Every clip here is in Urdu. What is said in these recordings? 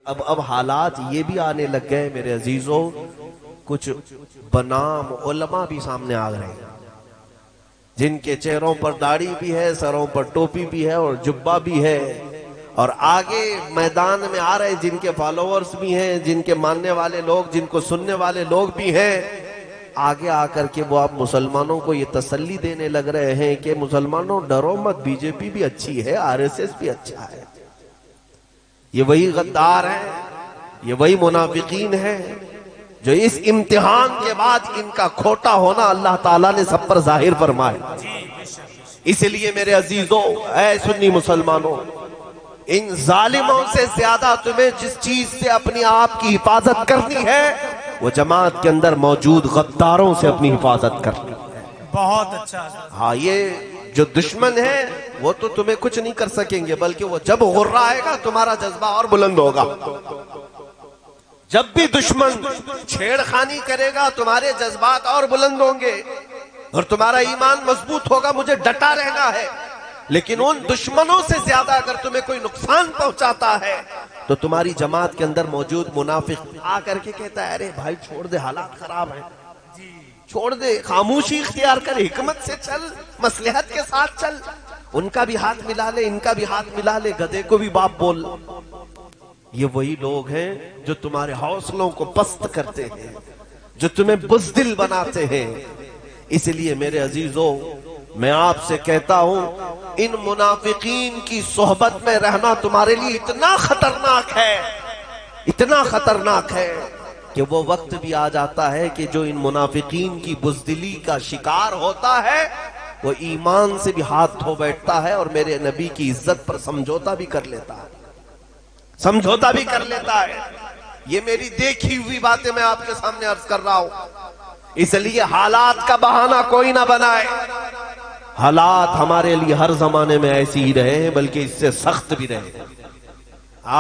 اب حالات یہ بھی آنے لگ گئے میرے عزیزوں، کچھ بنام علماء بھی سامنے آ رہے ہیں جن کے چہروں پر داڑھی بھی ہے، سروں پر ٹوپی بھی ہے اور جبہ بھی ہے، اور آگے میدان میں آ رہے جن کے فالوورز بھی ہیں، جن کے ماننے والے لوگ، جن کو سننے والے لوگ بھی ہیں، آگے آ کر کے وہ آپ مسلمانوں کو یہ تسلی دینے لگ رہے ہیں کہ مسلمانوں ڈرو مت، بی جے پی بھی اچھی ہے، آر ایس ایس بھی اچھا ہے، یہ وہی غدار ہیں، یہ وہی منافقین ہیں جو اس امتحان کے بعد ان کا کھوٹا ہونا اللہ تعالیٰ نے سب پر ظاہر فرمایا۔ اس لیے میرے عزیزوں، اے سنی مسلمانوں، ان ظالموں سے زیادہ تمہیں جس چیز سے اپنی آپ کی حفاظت کرنی ہے وہ جماعت کے اندر موجود غداروں سے اپنی حفاظت کرنی ہے۔ بہت اچھا۔ ہاں، یہ جو دشمن ہے وہ تو تمہیں کچھ نہیں کر سکیں گے، بلکہ وہ جب غرہ آئے گا تمہارا جذبہ اور بلند ہوگا۔ جب بھی دشمن چھیڑ خانی کرے گا تمہارے جذبات اور بلند ہوں گے اور تمہارا ایمان مضبوط ہوگا، مجھے ڈٹا رہنا ہے۔ لیکن ان دشمنوں سے زیادہ اگر تمہیں کوئی نقصان پہنچاتا ہے تو تمہاری جماعت کے اندر موجود منافق آ کر کے کہتا ہے ارے بھائی چھوڑ دے، حالات خراب ہیں، چھوڑ دے، خاموشی اختیار کر، حکمت سے چل، مصلحت کے ساتھ چل، ان کا بھی ہاتھ ملا لے، ان کا بھی ہاتھ ملا لے، گدھے کو بھی باپ بول۔ یہ وہی لوگ ہیں جو تمہارے حوصلوں کو پست کرتے ہیں، جو تمہیں بزدل بناتے ہیں۔ اس لیے میرے عزیزوں، میں آپ سے کہتا ہوں ان منافقین کی صحبت میں رہنا تمہارے لیے اتنا خطرناک ہے، اتنا خطرناک ہے کہ وہ وقت بھی آ جاتا ہے کہ جو ان منافقین کی بزدلی کا شکار ہوتا ہے وہ ایمان سے بھی ہاتھ دھو بیٹھتا ہے اور میرے نبی کی عزت پر سمجھوتا بھی کر لیتا ہے، سمجھوتا بھی کر لیتا ہے۔ یہ میری دیکھی ہوئی باتیں میں آپ کے سامنے عرض کر رہا ہوں، اس لیے حالات کا بہانہ کوئی نہ بنائے۔ حالات ہمارے لیے ہر زمانے میں ایسی ہی رہے ہیں، بلکہ اس سے سخت بھی رہے ہیں۔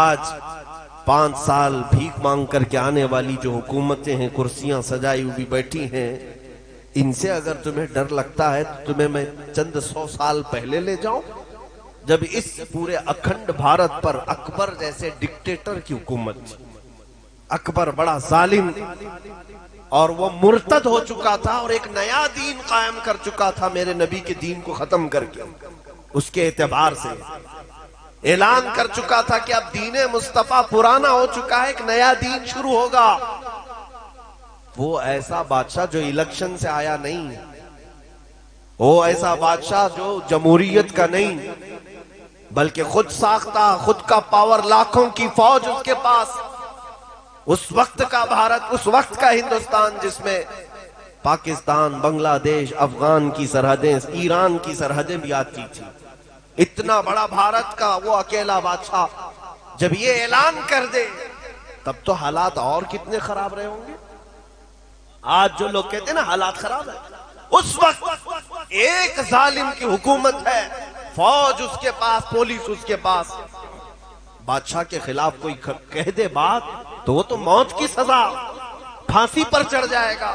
آج 5 سال بھیک مانگ کر کے آنے والی جو حکومتیں ہیں، کرسیاں سجائی ہوئی بیٹھی ہیں، ان سے اگر تمہیں ڈر لگتا ہے تو تمہیں میں چند 100 سال پہلے لے جاؤں، جب اس پورے اکھنڈ بھارت پر اکبر جیسے ڈکٹیٹر کی حکومت تھی۔ اکبر بڑا ظالم اور وہ مرتد ہو چکا تھا اور ایک نیا دین قائم کر چکا تھا، میرے نبی کے دین کو ختم کر کے۔ اس کے اعتبار سے اعلان کر چکا تھا کہ اب دین مصطفیٰ پرانا ہو چکا ہے، ایک نیا دین شروع ہوگا۔ وہ ایسا بادشاہ جو الیکشن سے آیا نہیں، وہ ایسا بادشاہ جو جمہوریت کا نہیں، بلکہ خود ساختہ، خود کا پاور، لاکھوں کی فوج اس کے پاس۔ اس وقت کا بھارت، اس وقت کا ہندوستان جس میں پاکستان، بنگلہ دیش، افغان کی سرحدیں، ایران کی سرحدیں بھی آتی تھی، اتنا بڑا بھارت کا وہ اکیلا بادشاہ جب یہ اعلان کر دے تب تو حالات اور کتنے خراب رہے ہوں گے۔ آج جو لوگ کہتے ہیں نا حالات خراب ہے، اس وقت ایک ظالم کی حکومت ہے، فوج اس کے پاس، پولیس اس کے پاس، بادشاہ کے خلاف کوئی کہہ دے بات تو وہ تو موت کی سزا، پھانسی پر چڑھ جائے گا۔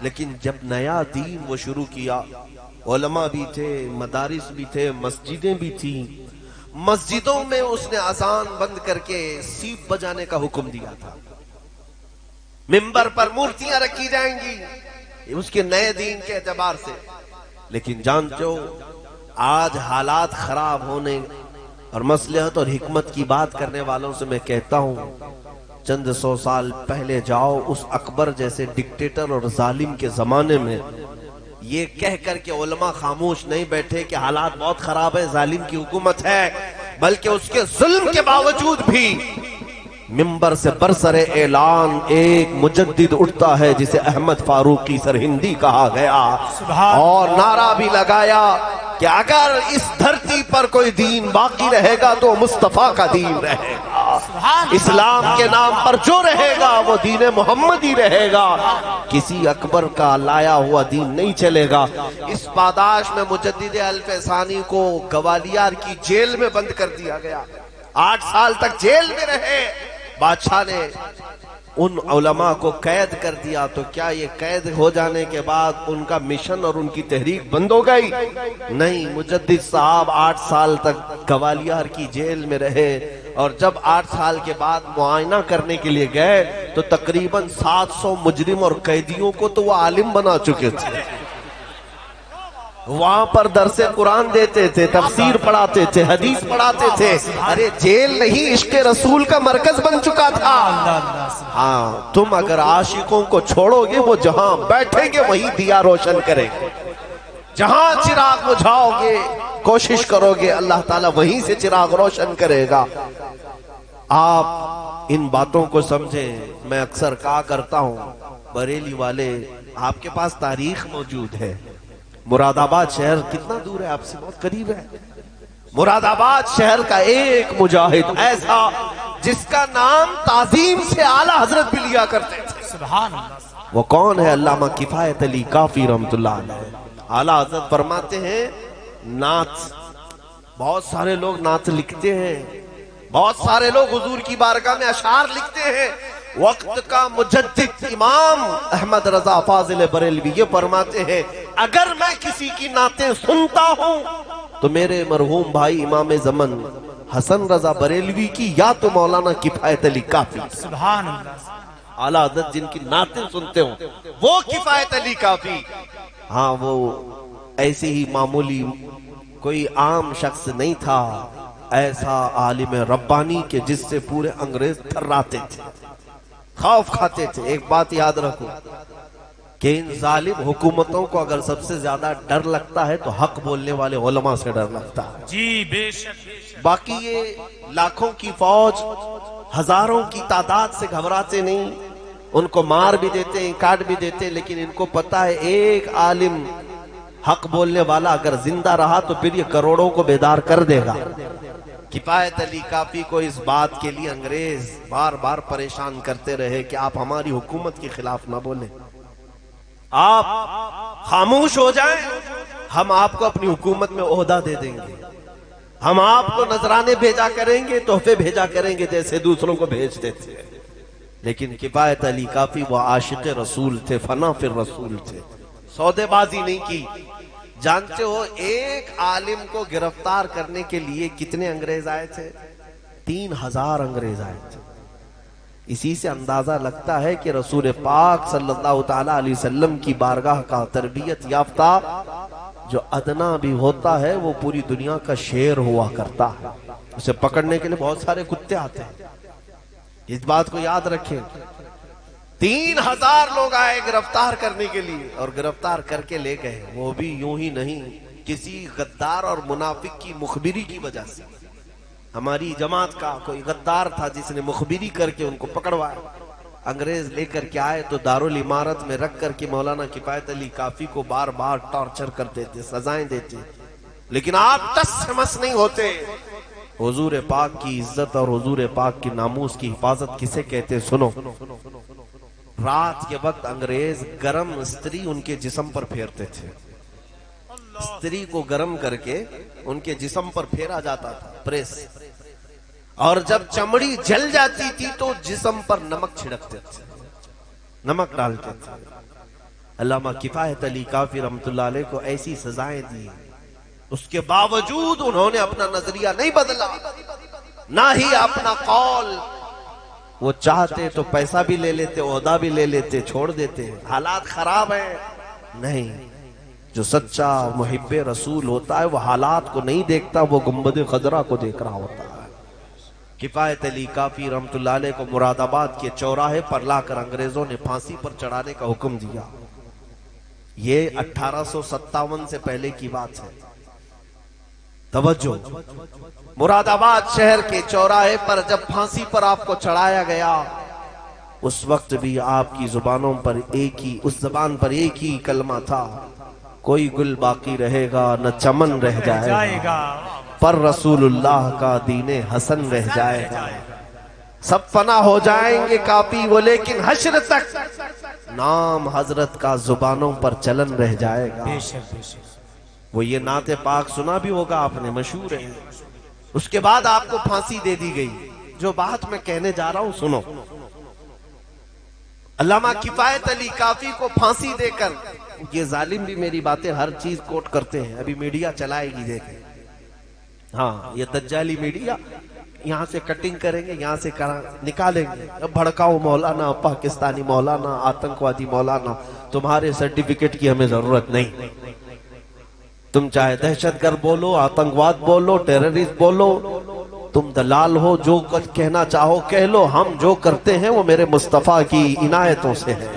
لیکن جب نیا دین وہ شروع کیا، علماء بھی تھے، مدارس بھی تھے، مسجدیں بھی تھیں، مسجدوں میں اس نے اذان بند کر کے سیپ بجانے کا حکم دیا تھا، منبر پر مورتیاں رکھی جائیں گی اس کے نئے دین کے اعتبار سے۔ لیکن جانتے ہو آج حالات خراب ہونے اور مصلحت اور حکمت کی بات کرنے والوں سے میں کہتا ہوں چند 100 سال پہلے جاؤ، اس اکبر جیسے ڈکٹیٹر اور ظالم کے زمانے میں یہ کہہ کر کے علماء خاموش نہیں بیٹھے کہ حالات بہت خراب ہے، ظالم کی حکومت ہے، بلکہ اس کے ظلم کے باوجود بھی منبر سے برسر اعلان ایک مجدد اٹھتا ہے جسے احمد فاروقی سرہندی کہا گیا، اور نعرہ بھی لگایا کہ اگر اس دھرتی پر کوئی دین باقی رہے گا تو مصطفیٰ کا دین رہے گا، اسلام کے نام پر جو رہے گا وہ دین محمد ہی رہے گا، کسی اکبر کا لایا ہوا دین نہیں چلے گا۔ اس پاداش میں مجدد الف ثانی کو گوالیار کی جیل میں بند کر دیا گیا، 8 سال تک جیل میں رہے، بادشاہ نے ان علماء کو قید کر دیا، تو کیا یہ قید ہو جانے کے بعد ان کا مشن اور ان کی تحریک بند ہو گئی؟ نہیں، مجدد صاحب 8 سال تک گوالیار کی جیل میں رہے، اور جب 8 سال کے بعد معائنہ کرنے کے لیے گئے تو تقریباً 700 مجرم اور قیدیوں کو تو وہ عالم بنا چکے تھے۔ وہاں پر درس قرآن دیتے تھے، تفسیر پڑھاتے تھے، حدیث پڑھاتے تھے۔ ارے جیل نہیں، عشق رسول کا مرکز بن چکا تھا۔ ہاں، تم اگر عاشقوں کو چھوڑو گے وہ جہاں بیٹھیں گے وہیں دیا روشن کریں گے، جہاں چراغ بجھاؤ گے کوشش کرو گے اللہ تعالیٰ وہیں سے چراغ روشن کرے گا۔ آپ ان باتوں کو سمجھیں۔ میں اکثر کہا کرتا ہوں، بریلی والے آپ کے پاس تاریخ موجود ہے۔ مراد آباد شہر کتنا دور ہے آپ سے؟ بہت قریب ہے۔ مراد آباد شہر کا ایک مجاہد ایسا جس کا نام تعظیم سے اعلیٰ حضرت بھی لیا کرتے تھے، سبحان اللہ۔ وہ کون ہے؟ علامہ کفایت علی کافی رحمت اللہ علیہ۔ اعلیٰ حضرت فرماتے ہیں نعت، بہت سارے لوگ نعت لکھتے ہیں، بہت سارے لوگ حضور کی بارگاہ میں اشعار لکھتے ہیں۔ وقت کا مجدد امام احمد رضا فاضل بریلوی یہ فرماتے ہیں اگر میں کسی کی نعتیں سنتا ہوں تو میرے مرحوم بھائی امام زمن حسن رضا بریلوی کی یا تو مولانا کفایت علی کافی، سبحان اللہ۔ اعلیٰ حضرت جن کی نعتیں سنتے ہوں وہ کفایت علی کافی۔ ہاں، وہ ایسے ہی معمولی کوئی عام شخص نہیں تھا، ایسا عالم ربانی کہ جس سے پورے انگریز تھراتے تھے، خوف کھاتے تھے۔ ایک بات یاد رکھو کہ ان ظالم حکومتوں کو اگر سب سے زیادہ ڈر لگتا ہے تو حق بولنے والے علماء سے ڈر لگتا ہے۔ جی بے شک۔ باقی یہ لاکھوں کی فوج ہزاروں کی تعداد سے گھبراتے نہیں، ان کو مار بھی دیتے ہیں، کاٹ بھی دیتے ہیں، لیکن ان کو پتا ہے ایک عالم حق بولنے والا اگر زندہ رہا تو پھر یہ کروڑوں کو بیدار کر دے گا۔ کفایت علی کافی کو اس بات کے لیے انگریز بار بار پریشان کرتے رہے کہ آپ ہماری حکومت کے خلاف نہ بولیں، آپ خاموش ہو جائیں، ہم آپ کو اپنی حکومت میں عہدہ دے دیں گے، ہم آپ کو نذرانے بھیجا کریں گے، تحفے بھیجا کریں گے جیسے دوسروں کو بھیجتے تھے۔ لیکن کفایت علی کافی وہ عاشق رسول تھے، فنا فی الرسول تھے، سودے بازی نہیں کی۔ جانتے ہو ایک عالم کو گرفتار کرنے کے لیے کتنے انگریز آئے تھے؟ 3000 انگریز آئے تھے۔ اسی سے اندازہ لگتا ہے کہ رسول پاک صلی اللہ تعالیٰ علیہ وسلم کی بارگاہ کا تربیت یافتہ جو ادنا بھی ہوتا ہے وہ پوری دنیا کا شیر ہوا کرتا ہے، اسے پکڑنے کے لیے بہت سارے کتے آتے ہیں، اس بات کو یاد رکھیں۔ 3000 لوگ آئے گرفتار کرنے کے لیے اور گرفتار کر کے لے گئے، وہ بھی یوں ہی نہیں، کسی غدار اور منافق کی مخبری کی وجہ سے۔ ہماری جماعت کا کوئی غدار تھا جس نے مخبری کر کے ان کو پکڑوایا، انگریز لے کر کے آئے تو دارالعمارت میں رکھ کر کے مولانا کفایت علی کافی کو بار بار ٹارچر کرتے تھے، سزائیں دیتے، لیکن آپ ٹس سے مس نہیں ہوتے۔ حضور پاک کی عزت اور حضور پاک کی ناموس کی حفاظت کسے کہتے؟ سنو، رات کے وقت انگریز گرم استری ان کے جسم پر پھیرتے تھے، استری کو گرم کر کے ان کے جسم پر پھیرا جاتا تھا، پریس، اور جب چمڑی جل جاتی تھی تو جسم پر نمک چھڑکتے تھے، نمک ڈالتے تھے۔ علامہ کفایت علی کافی رحمت اللہ علیہ کو ایسی سزائیں دی، اس کے باوجود انہوں نے اپنا نظریہ نہیں بدلا، نہ ہی اپنا قول۔ وہ چاہتے تو پیسہ بھی لے لیتے، عہدہ بھی لے لیتے، چھوڑ دیتے، حالات خراب ہیں، نہیں۔ جو سچا محب رسول ہوتا ہے وہ حالات کو نہیں دیکھتا، وہ گنبد خضرا کو دیکھ رہا ہوتا ہے۔ کفایت علی کافی رحمت اللہ علیہ کو مراد آباد کے چوراہے پر لا کر انگریزوں نے پھانسی پر چڑھانے کا حکم دیا۔ یہ 1857 سے پہلے کی بات ہے، توجہ۔ مراد آباد شہر کے چوراہے پر جب پھانسی پر آپ کو چڑھایا گیا، اس وقت بھی آپ کی زبانوں پر اس زبان پر ایک ہی کلمہ تھا، کوئی گل باقی رہے گا نہ چمن رہ جائے گا، پر رسول اللہ کا دین حسن رہ جائے گا۔ سب فنا ہو جائیں گے کافی وہ، لیکن حشر تک نام حضرت کا زبانوں پر چلن رہ جائے گا۔ وہ یہ نعت پاک سنا بھی ہوگا آپ نے، مشہور ہے۔ اس کے بعد آپ کو پھانسی دے دی گئی، جو بات میں کہنے جا رہا ہوں سنو. علامہ کفایت علی کافی کو پھانسی دے کر، یہ ظالم بھی میری باتیں ہر چیز کوٹ کرتے ہیں، ابھی میڈیا چلائے گی دیکھیں. ہاں یہ دجالی میڈیا یہاں سے کٹنگ کریں گے، یہاں سے نکالیں گے. اب بھڑکاؤ مولانا، پاکستانی مولانا، آتنکوادی مولانا، تمہارے سرٹیفکیٹ کی ہمیں ضرورت نہیں. تم چاہے دہشت گرد بولو، آتنکواد بولو، ٹیررسٹ بولو، تم دلال ہو، جو کچھ کہنا چاہو کہہ لو. ہم جو کرتے ہیں وہ میرے مصطفیٰ کی عنایتوں سے ہے.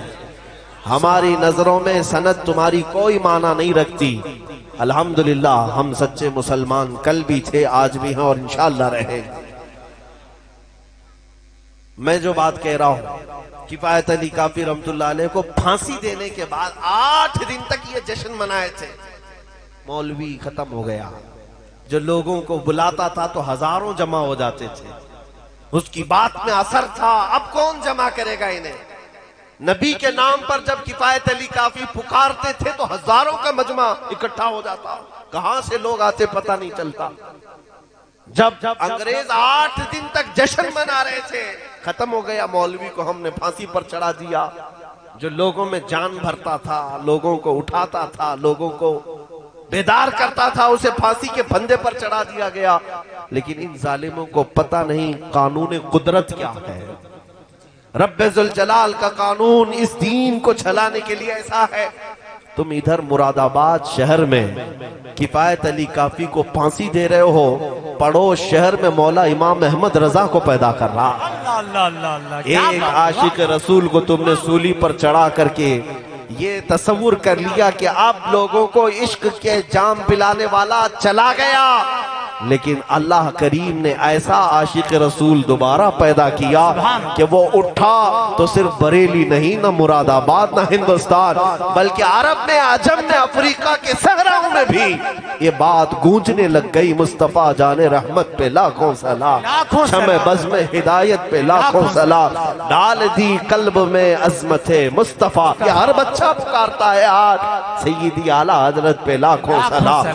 ہماری نظروں میں سند تمہاری کوئی معنی نہیں رکھتی. الحمدللہ ہم سچے مسلمان کل بھی تھے، آج بھی ہیں اور انشاءاللہ رہیں گے. میں جو بات کہہ رہا ہوں، کفایت علی کافی رحمت اللہ علیہ کو پھانسی دینے کے بعد 8 دن تک یہ جشن منائے تھے. مولوی ختم ہو گیا، جو لوگوں کو بلاتا تھا تو ہزاروں جمع ہو جاتے تھے، اس کی بات میں اثر تھا. اب کون جمع کرے گا انہیں؟ نبی کے نام پر جب کفایت علی کافی پکارتے تھے تو ہزاروں کا مجمع اکٹھا ہو جاتا. کہاں سے لوگ آتے پتہ نہیں چلتا. جب انگریز 8 دن تک جشن منا رہے تھے، ختم ہو گیا. مولوی کو ہم نے پھانسی پر چڑھا دیا. جو لوگوں میں جان بھرتا تھا، لوگوں کو اٹھاتا تھا، لوگوں کو بیدار کرتا تھا، اسے پھانسی کے پھندے پر چڑھا دیا گیا. لیکن ان ظالموں کو پتہ نہیں قانون قدرت کیا ہے. رب ذوالجلال کا قانون اس دین کو چھلانے کے لیے ایسا ہے. تم ادھر مراد آباد شہر میں کفایت علی کافی کو پھانسی دے رہے ہو، پڑوس شہر میں مولا امام احمد رضا کو پیدا کر رہا. ایک عاشق رسول کو تم نے سولی پر چڑھا کر کے یہ تصور کر لیا کہ اب لوگوں کو عشق کے جام پلانے والا چلا گیا. لیکن اللہ کریم نے ایسا عاشق رسول دوبارہ پیدا کیا کہ وہ اٹھا تو صرف بریلی نہیں، نہ مراد آباد، نہ ہندوستان، بلکہ عرب میں، عجم میں، افریقہ کے صحراؤں میں بھی یہ بات گونجنے لگ گئی. مصطفیٰ جان رحمت پہ لاکھوں سلام، شمع بزم ہدایت پہ لاکھوں سلام، ڈال دی قلب میں عظمت مصطفیٰ. یہ ہر بچہ پکارتا ہے آج سیدی اعلیٰ حضرت پہ لاکھوں سلام.